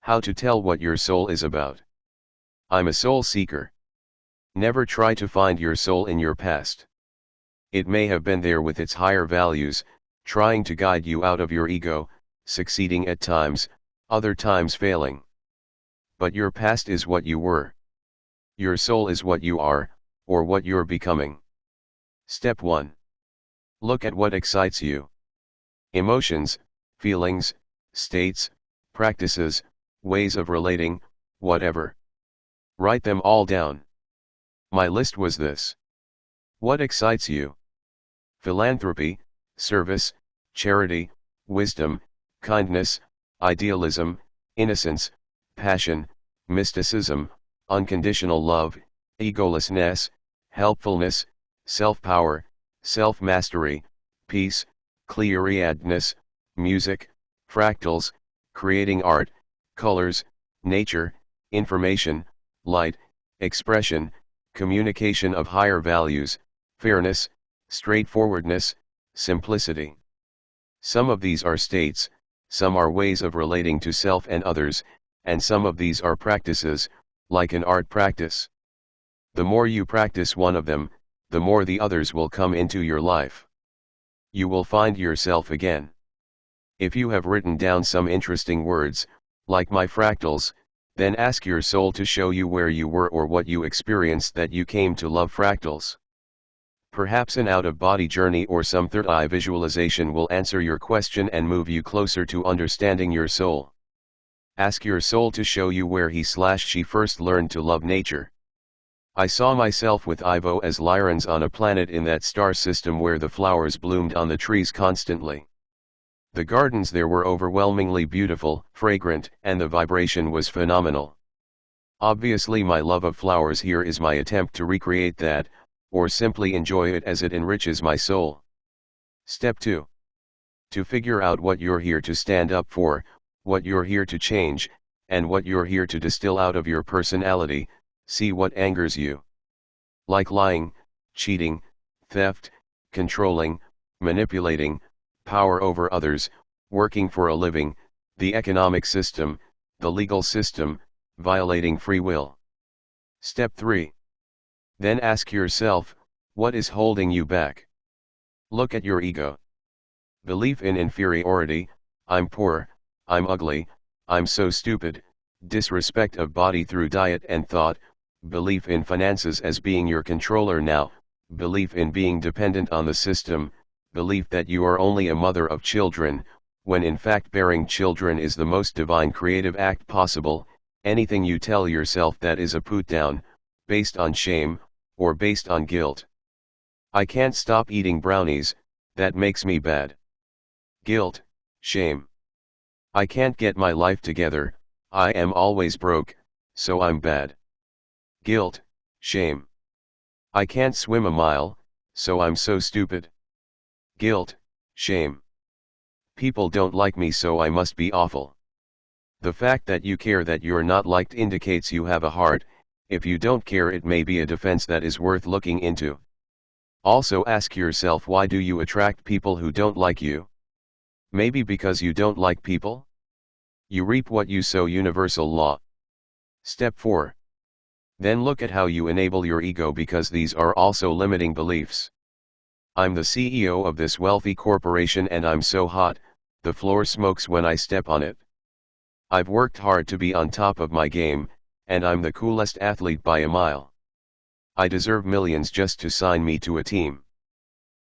How to tell what your soul is about. I'm a soul seeker. Never try to find your soul in your past. It may have been there with its higher values, trying to guide you out of your ego, succeeding at times, other times failing. But your past is what you were. Your soul is what you are, or what you're becoming. Step 1. Look at what excites you. Emotions, feelings, states, practices, ways of relating, whatever. Write them all down. My list was this. What excites you? Philanthropy, service, charity, wisdom, kindness, idealism, innocence, passion, mysticism, unconditional love, egolessness, helpfulness, self-power, self-mastery, peace, clear-eyedness, music, fractals, creating art, colors, nature, information, light, expression, communication of higher values, fairness, straightforwardness, simplicity. Some of these are states, some are ways of relating to self and others, and some of these are practices, like an art practice. The more you practice one of them, the more the others will come into your life. You will find yourself again. If you have written down some interesting words, like my fractals, then ask your soul to show you where you were or what you experienced that you came to love fractals. Perhaps an out-of-body journey or some third-eye visualization will answer your question and move you closer to understanding your soul. Ask your soul to show you where he/she first learned to love nature. I saw myself with Ivo as Lyrans on a planet in that star system where the flowers bloomed on the trees constantly. The gardens there were overwhelmingly beautiful, fragrant, and the vibration was phenomenal. Obviously my love of flowers here is my attempt to recreate that, or simply enjoy it as it enriches my soul. Step 2. To figure out what you're here to stand up for, what you're here to change, and what you're here to distill out of your personality, see what angers you. Like lying, cheating, theft, controlling, manipulating, power over others, working for a living, the economic system, the legal system, violating free will. Step 3. Then ask yourself, what is holding you back? Look at your ego. Belief in inferiority, I'm poor, I'm ugly, I'm so stupid, disrespect of body through diet and thought, belief in finances as being your controller now, belief in being dependent on the system, belief that you are only a mother of children, when in fact bearing children is the most divine creative act possible, anything you tell yourself that is a put down, based on shame, or based on guilt. I can't stop eating brownies, that makes me bad. Guilt, shame. I can't get my life together, I am always broke, so I'm bad. Guilt, shame. I can't swim a mile, so I'm so stupid. Guilt, shame. People don't like me so I must be awful. The fact that you care that you're not liked indicates you have a heart. If you don't care, it may be a defense that is worth looking into. Also ask yourself, why do you attract people who don't like you? Maybe because you don't like people? You reap what you sow, universal law. Step 4. Then look at how you enable your ego, because these are also limiting beliefs. I'm the CEO of this wealthy corporation and I'm so hot, the floor smokes when I step on it. I've worked hard to be on top of my game, and I'm the coolest athlete by a mile. I deserve millions just to sign me to a team.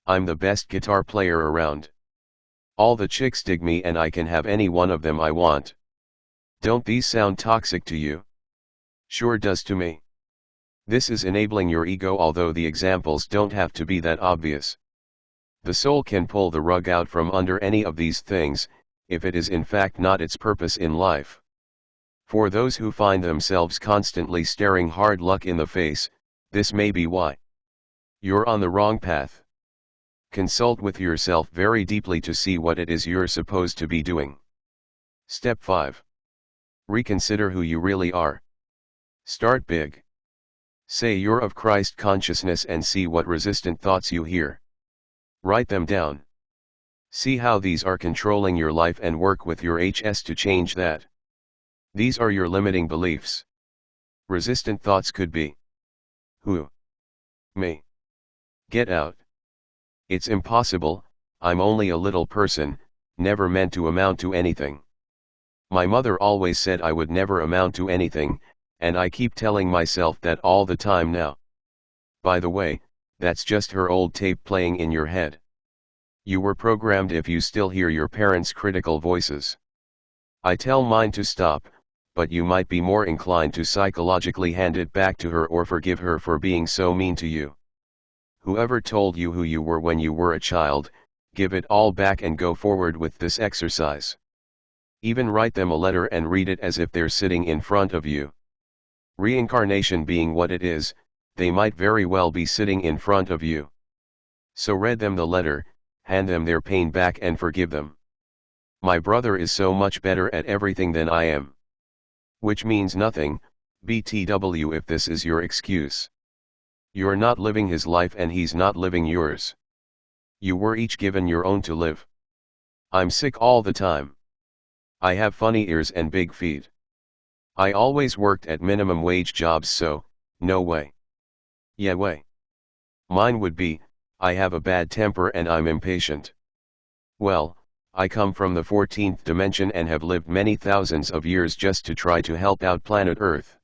I'm the best guitar player around. All the chicks dig me and I can have any one of them I want. Don't these sound toxic to you? Sure does to me. This is enabling your ego, although the examples don't have to be that obvious. The soul can pull the rug out from under any of these things, if it is in fact not its purpose in life. For those who find themselves constantly staring hard luck in the face, this may be why. You're on the wrong path. Consult with yourself very deeply to see what it is you're supposed to be doing. Step 5. Reconsider who you really are. Start big. Say you're of Christ consciousness and see what resistant thoughts you hear. Write them down. See how these are controlling your life and work with your HS to change that. These are your limiting beliefs. Resistant thoughts could be. Who? Me. Get out. It's impossible, I'm only a little person, never meant to amount to anything. My mother always said I would never amount to anything, and I keep telling myself that all the time now. By the way, that's just her old tape playing in your head. You were programmed if you still hear your parents' critical voices. I tell mine to stop, but you might be more inclined to psychologically hand it back to her or forgive her for being so mean to you. Whoever told you who you were when you were a child, give it all back and go forward with this exercise. Even write them a letter and read it as if they're sitting in front of you. Reincarnation being what it is, they might very well be sitting in front of you. So read them the letter, hand them their pain back and forgive them. My brother is so much better at everything than I am. Which means nothing, BTW, if this is your excuse. You're not living his life and he's not living yours. You were each given your own to live. I'm sick all the time. I have funny ears and big feet. I always worked at minimum wage jobs, so, no way. Yeah way. Mine would be, I have a bad temper and I'm impatient. Well, I come from the 14th dimension and have lived many thousands of years just to try to help out planet Earth.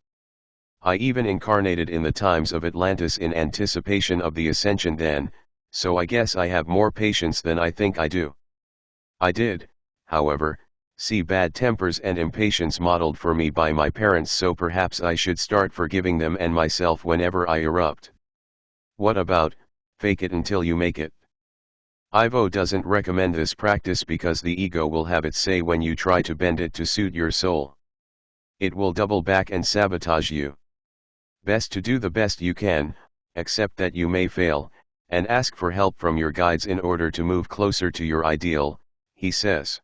I even incarnated in the times of Atlantis in anticipation of the ascension then, so I guess I have more patience than I think I do. I did, however, see bad tempers and impatience modeled for me by my parents, so perhaps I should start forgiving them and myself whenever I erupt. What about, fake it until you make it? Ivo doesn't recommend this practice because the ego will have its say when you try to bend it to suit your soul. It will double back and sabotage you. Best to do the best you can, accept that you may fail, and ask for help from your guides in order to move closer to your ideal, he says.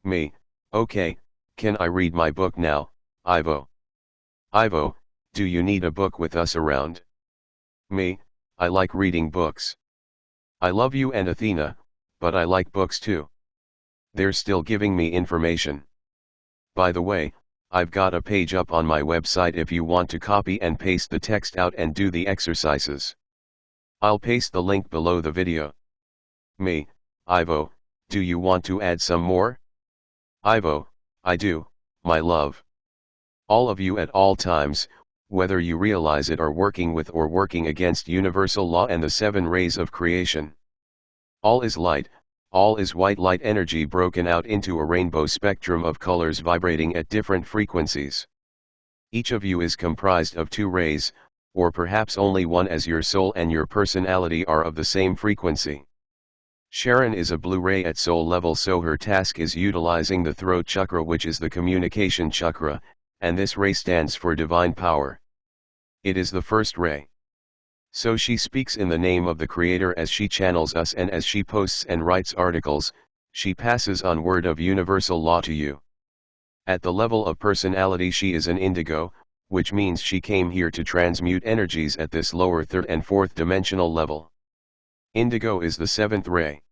Me, okay, can I read my book now, Ivo? Ivo, do you need a book with us around? Me, I like reading books. I love you and Athena, but I like books too. They're still giving me information. By the way, I've got a page up on my website if you want to copy and paste the text out and do the exercises. I'll paste the link below the video. Me, Ivo, do you want to add some more? Ivo, I do, my love. All of you at all times, whether you realize it, are working with or working against universal law and the 7 rays of creation. All is light, all is white light energy broken out into a rainbow spectrum of colors vibrating at different frequencies. Each of you is comprised of 2 rays, or perhaps only one, as your soul and your personality are of the same frequency. Sharon is a blue ray at soul level, so her task is utilizing the throat chakra, which is the communication chakra, and this ray stands for divine power. It is the first ray. So she speaks in the name of the Creator as she channels us, and as she posts and writes articles, she passes on word of universal law to you. At the level of personality, she is an indigo, which means she came here to transmute energies at this lower 3rd and 4th dimensional level. Indigo is the 7th ray.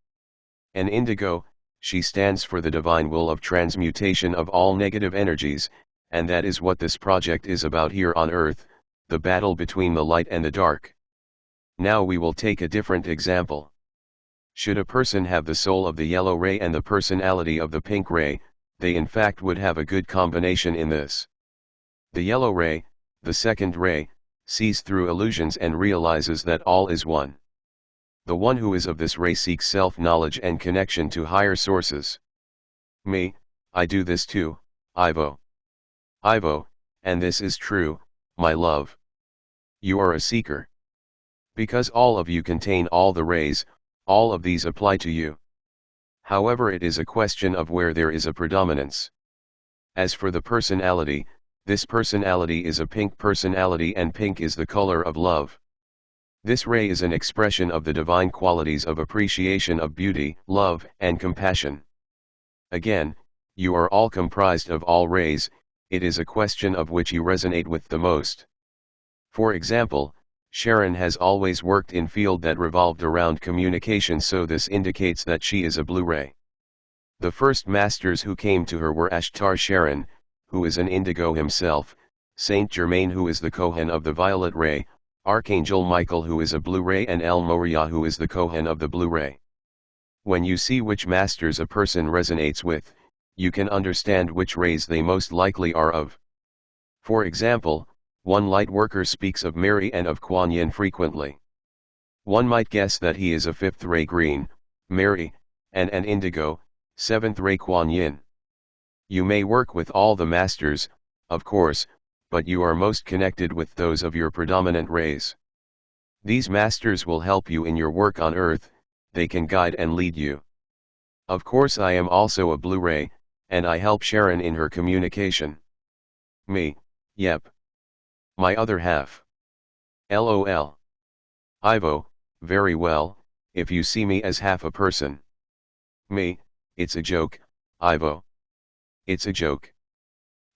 An indigo, she stands for the divine will of transmutation of all negative energies, and that is what this project is about here on Earth, the battle between the light and the dark. Now we will take a different example. Should a person have the soul of the yellow ray and the personality of the pink ray, they in fact would have a good combination in this. The yellow ray, the 2nd ray, sees through illusions and realizes that all is one. The one who is of this ray seeks self-knowledge and connection to higher sources. Me, I do this too, Ivo. Ivo, and this is true, my love. You are a seeker. Because all of you contain all the rays, all of these apply to you. However, it is a question of where there is a predominance. As for the personality, this personality is a pink personality, and pink is the color of love. This ray is an expression of the divine qualities of appreciation of beauty, love, and compassion. Again, you are all comprised of all rays, it is a question of which you resonate with the most. For example, Sharon has always worked in field that revolved around communication, so this indicates that she is a blue ray. The first masters who came to her were Ashtar, Sheran, who is an indigo himself, Saint Germaine who is the Kohen of the violet ray, Archangel Michael who is a blue ray and El Moria who is the Kohen of the blue ray. When you see which masters a person resonates with, you can understand which rays they most likely are of. For example, one light worker speaks of Mary and of Kuan Yin frequently. One might guess that he is a 5th ray green, Mary, and an indigo, 7th ray Kuan Yin. You may work with all the masters, of course, but you are most connected with those of your predominant rays. These masters will help you in your work on earth, they can guide and lead you. Of course I am also a blue ray, and I help Sharon in her communication. Me, yep. My other half. LOL. Ivo, very well, if you see me as half a person. Me, it's a joke, Ivo. It's a joke.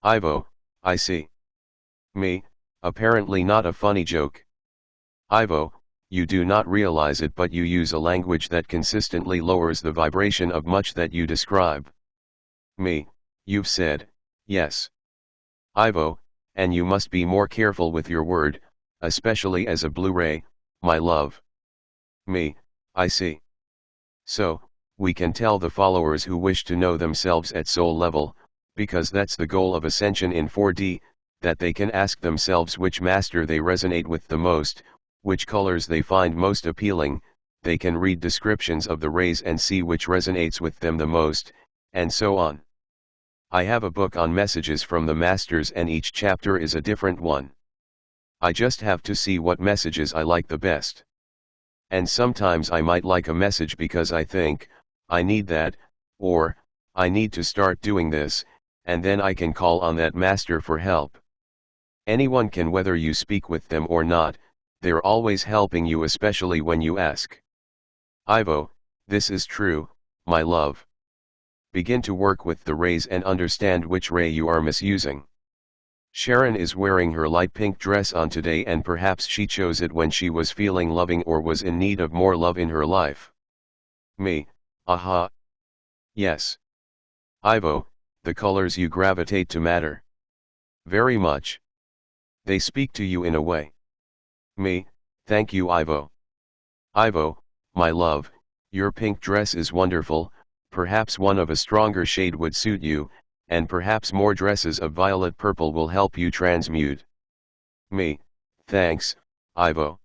Ivo, I see. Me, apparently not a funny joke. Ivo, you do not realize it, but you use a language that consistently lowers the vibration of much that you describe. Me, you've said, yes. Ivo, and you must be more careful with your word, especially as a blue ray, my love. Me, I see. So, we can tell the followers who wish to know themselves at soul level, because that's the goal of ascension in 4D, that they can ask themselves which master they resonate with the most, which colors they find most appealing, they can read descriptions of the rays and see which resonates with them the most, and so on. I have a book on messages from the masters and each chapter is a different one. I just have to see what messages I like the best. And sometimes I might like a message because I think, I need that, or, I need to start doing this, and then I can call on that master for help. Anyone can, whether you speak with them or not, they're always helping you, especially when you ask. Ivo, this is true, my love. Begin to work with the rays and understand which ray you are misusing. Sharon is wearing her light pink dress on today, and perhaps she chose it when she was feeling loving or was in need of more love in her life. Me, aha. Yes. Ivo, the colors you gravitate to matter. Very much. They speak to you in a way. Me, thank you Ivo. Ivo, my love, your pink dress is wonderful, perhaps one of a stronger shade would suit you, and perhaps more dresses of violet purple will help you transmute. Me, thanks, Ivo.